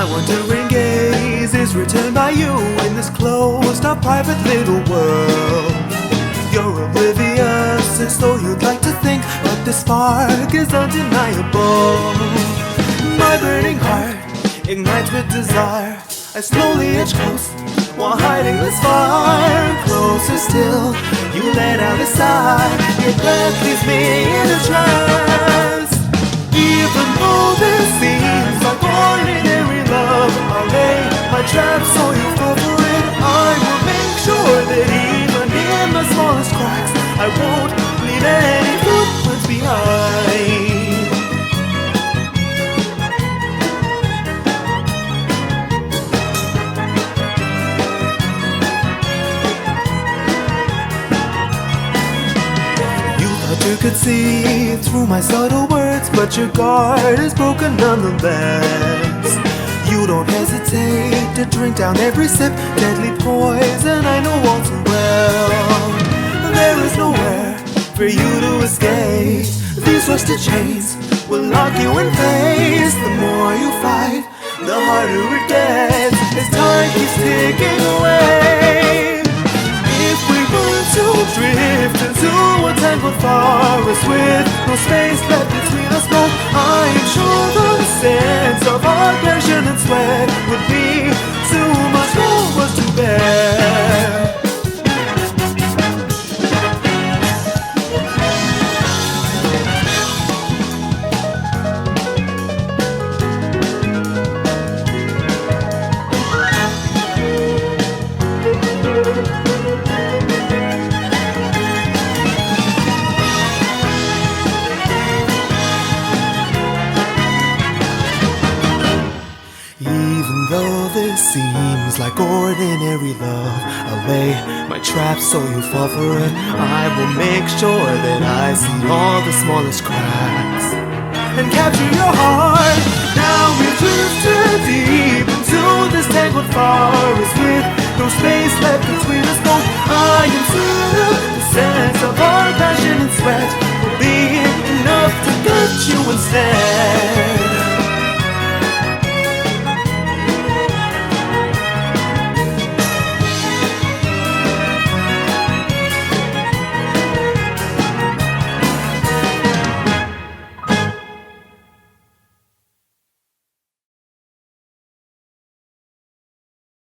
My wandering gaze is returned by you in this closed up private little world. You're oblivious, and so you'd like to think, but the spark is undeniable. My burning heart ignites with desire. I slowly edge close while hiding this fire. Closer still, you let out a sigh. Your breath leaves me in a trance. Even though this seems like ordinary love, I'll lay my trap so you fall for it. I will make sure that even in the smallest cracks, I won't leave any footprints behind. You could see through my subtle words, but your guard is broken nonetheless. You don't hesitate to drink down every sip, deadly poison I know all too well. There is nowhere for you to escape. These rusted chains will lock you in place. The more you fight, the harder it gets as time keeps ticking away. If we were to drift into a tangled forest with no space left between us both, I am sure the sense of our passion and sweat would be too much for us to bear. Seems like ordinary love. I'll lay my trap so you fall for it. I will make sure that I see all the smallest cracks and capture your heart. Now we've drifted deep into this tangled forest with no space left between us both. I am certain the sense of our passion and sweat will be enough to get you instead.